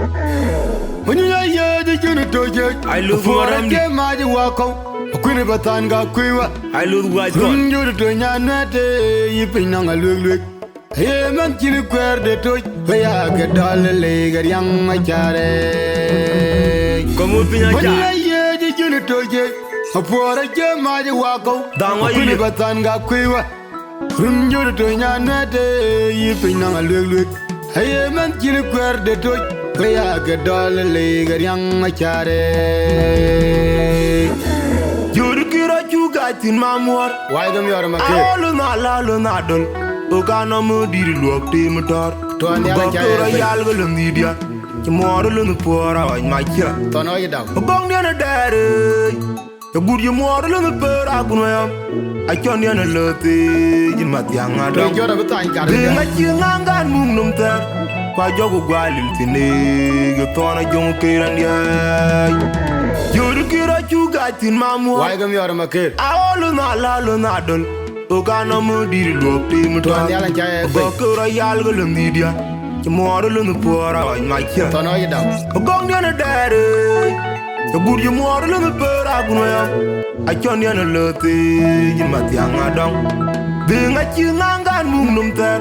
When you hear the unit project, I love for what a I'm game, I walk out. Queen of Batanga, Quiva. I love white gun. You do not yipping on a look. Hey, man, you queer the toy. Where I get all the leg at young Machare. Come up in a When you jar. hear the unit project, for a game, I walk out. Down what Queen you of Batanga, Quiva. You do not yipping on a look. Hey, man, you queer the toy. Where I get all the leg at young Machare. You kira you got in my more. Why don't you are my I kid? all na la lo na dol. O kana mo diri lo te motor. To an Ba ko ra yal go lo media. Ki mo lo no pora wa ma kira. Don't know you down. O bong ne na dare. To gud you mo lo no pera ku no yam. I can ne na lo te in ma tianga do. Don't you have a time, got Be nga it. chi ngangan mum num ter. Kwa jogo gwalil tine. Yo tona jong kiran ya. You kira you got in my more. Why don't you are my kid? Aolo na la lo na dol. O kana mo diri lo te mo to. To an yalan jaya. Ba ko ra yal go lo media. Ki mo lo no pora wa ma kya. Don't know you down. O gong ne na dare. To gud you mo lo no pera ku no ya. A kyon ne na lo te yin ma ti anga dong. Be nga chi ngangan mum num ter.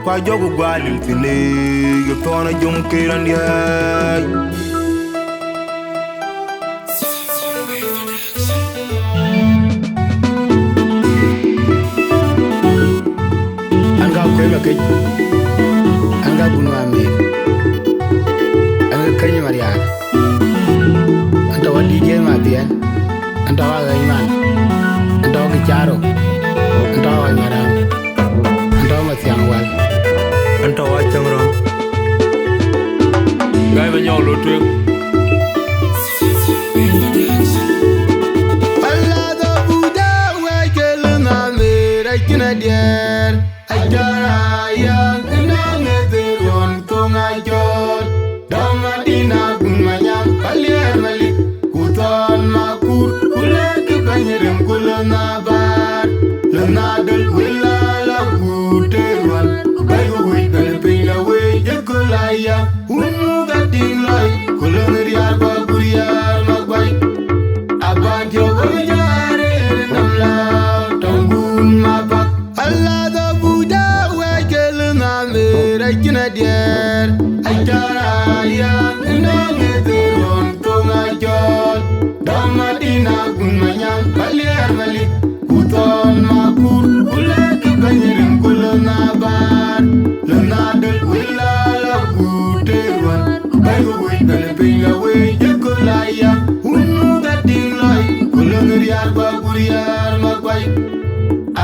Kwa jogo gwalil tine. Yo tona jong kiran ya. Anga kwema kai. Anga bunu ame. Anga kanyi Mariana. Anta wa DJ ma bien. Anta wa ga iman. Anta wa charo. Anta wa maram. Anta wa tiang wal. Anta wa changra. Gai ma nyaw lo twen. Allah da buda wa kelna me rakina dier. Ajara yang nangederon kong ajot. Damadina gunmayang kalian malik. Kuton makur kulek banyerem kulana bar. Lenadel wilala kuteruan. Bayu wit bel pila we jekulaya. Unu gating loy kuloneriar baguriar magbay. Abantyo gojare namla tongun mabak. Allah da buda wajel na me rakina dier. Ajara yang nangederon kong ajot. Damadina gunmayang kalian malik. Kuton makur ulek banyerem kulona bar. Lenadel wilala kuteruan. Bayu wit bel pila we jekulaya. Unu gating loy kuloneriar baguriar magbay.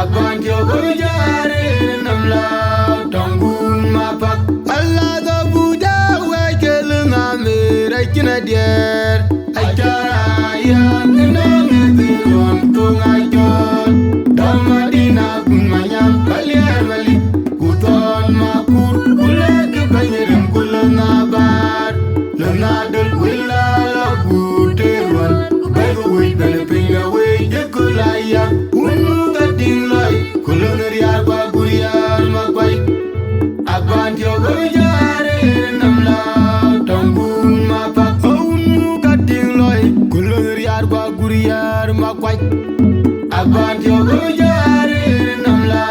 Abantyo gojare namla tongun mapak. Allah da buda wajel na me rakina dier. Ajara yang nangederon kong ajot. Damadina gunmayang kalian malik. Kuton makur ulek banyerem kulona bar. Lenadel wilala kuteruan. Bayu wit bel pila we jekulaya. Unu gating loy kuloneriar baguriar magbay. Abantyo gojare namla tongun mapak. Unu gating loy kuloneriar baguriar magbay. Abantyo gojare namla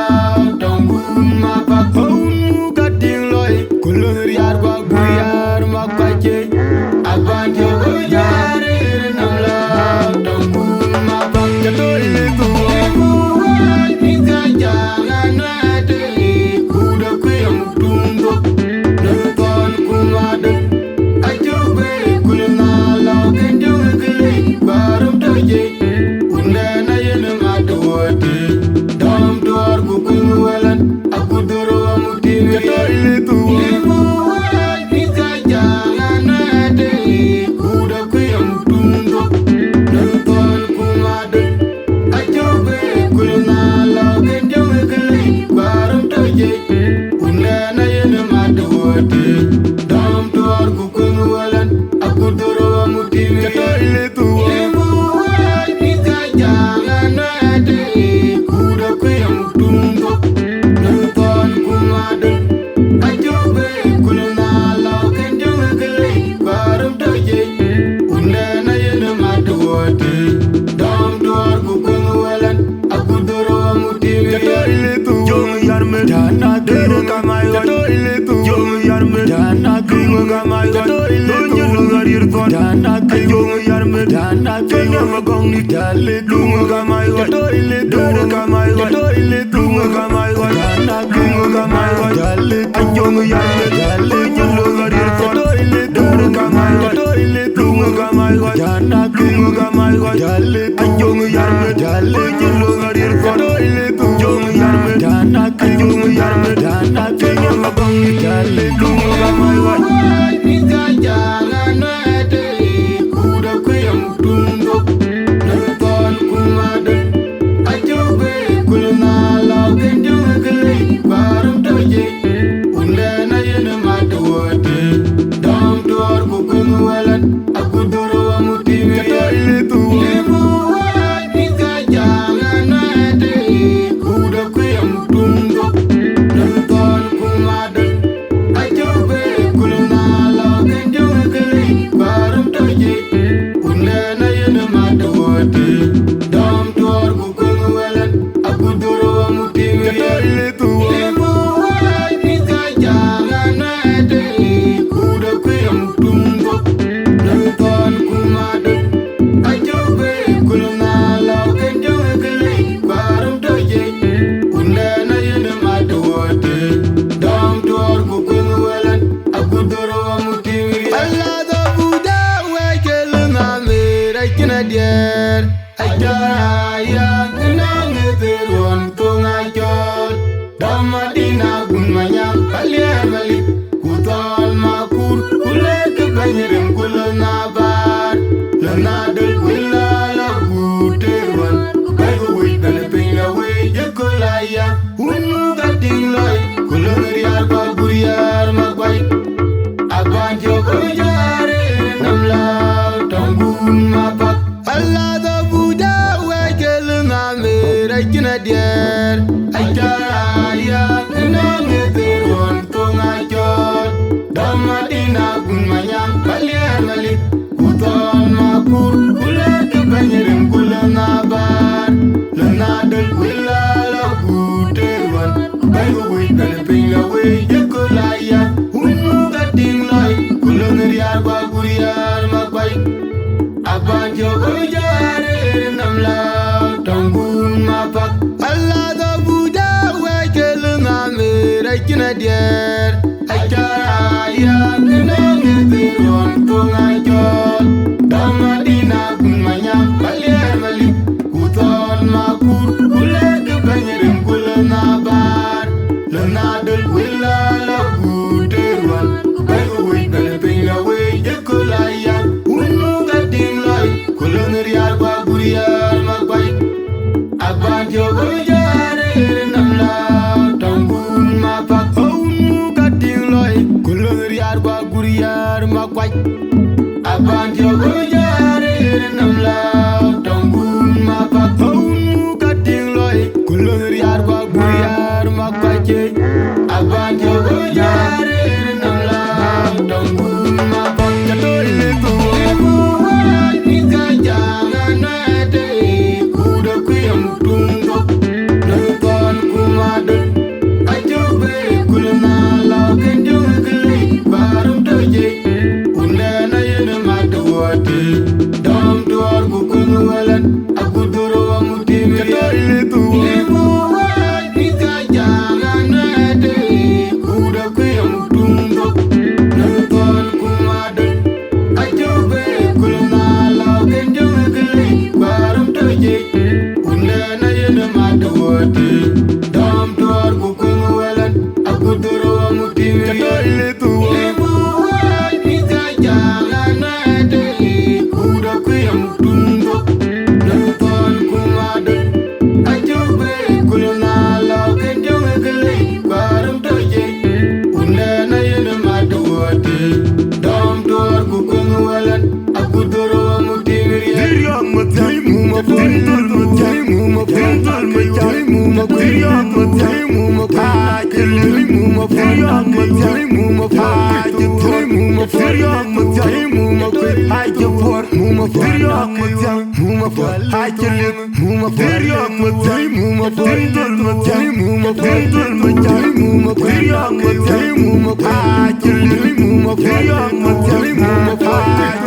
Lunga gamai wan Donye lunga rirton Ajonga yarme Kenya magong ni Lunga gamai wan Dere gamai wan Lunga gamai wan Lunga gamai wan Ajonga yarme Donye lunga rirton Dere gamai wan Lunga gamai wan Lunga gamai wan Ajonga yarme Donye lunga rirton Ajonga yarme Ajonga yarme Kenya magong ni Lunga gamai wan Nika jalan wete kuda kuyang tunggu nonton kumaden ajobe kulna lau kenjung kelai barum toje undana yena matuwate dam tuar kukung walan aku doro amuti Katole tu lemu nika jalan wete kuda kuyang tunggu nonton kumaden ajobe kulna lau kenjung kelai barum toje undana yena matuwate dam tuar kukung walan aku doro amuti Katole tu lemu nika jalan wete kuda kuyang tunggu nonton kumaden ajobe kulna lau kenjung kelai barum toje undana yena matuwate dam tuar kukung walan aku doro amuti Allah da buda wajel ngamira kina dier ajara ya kena ngeteron tungajol damadina gunmanyang kalian balik kutal makur kule kebanyirin kulna bar lana del willa la guterwan bayu wi bele pina wi yekolaya unu gating loy kulna riar ba buriar magbay Abanjo kujare namla tangun mapak Allah da buda wajel ngamira kina dier ajara ya nang teron tungajol damadina gunmanyang kalian malik kuton makur kule kebanyirin kulna bar lana del willa la guterwan bayu wi bele pina wi yekolaya unu gating loy kulon riar ba guriar magbay abanjo kujare namla tangun mapak Allah da buda wajel ngamira kina dier ajara ya nang teron tungajol damadina gunmanyang kalian malik kuton makur kule kebanyirin kulna bar lana del willa la guterwan bayu wi bele pina wi yekolaya unu gating loy kulon riar ba guriar magbay abanjo kujare namla tangun mapak unu gating loy kulon riar ba guriar magbay abanjo kujare namla tangun mapak unu gating loy kulon riar ba guriar magbay abanjo kujare namla tangun mapak Katole tu lemu nika jalan wete kuda kuyang tunggu nonton kumaden ajobe kulna lau kenjung kelai barum toje undana yena matuwate dam tuar kukung walan aku doro amuti Katole tu lemu nika jalan wete kuda kuyang tunggu nonton kumaden ajobe kulna lau kenjung kelai barum toje undana yena matuwate dam tuar kukung walan aku doro amuti Katole tu lemu nika jalan wete kuda kuyang tunggu nonton kumaden ajobe kulna lau kenjung kelai barum toje undana yena matuwate dam tuar kukung walan aku doro amuti Diriang matay mu mapundol matay mu mapundol matay mu mapundol matay mu mapundol mu mapundol matay mu mapundol mu mapundol matay mu mapundol mu mapundol matay mu mapundol muma for, I kill it, muma for, young Matay, muma for, Matay, muma for, Matay, muma for, young Matay, muma for, I kill it, muma for, young Matay, muma for, I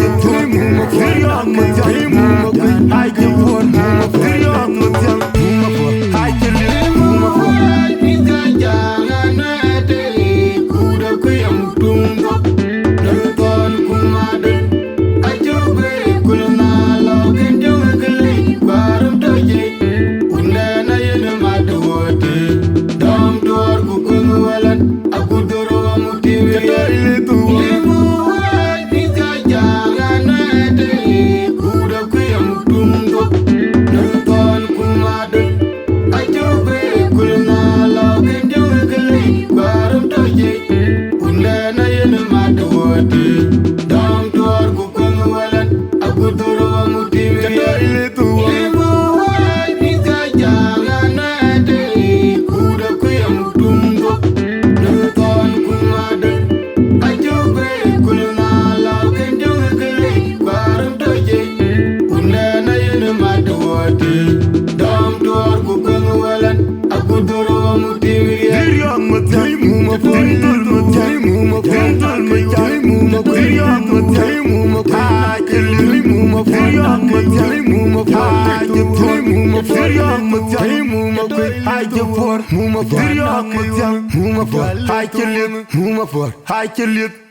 muma for, young Matay, muma for, I kill for, muma for, young Matay, muma for, I kill it, muma for, I kill it,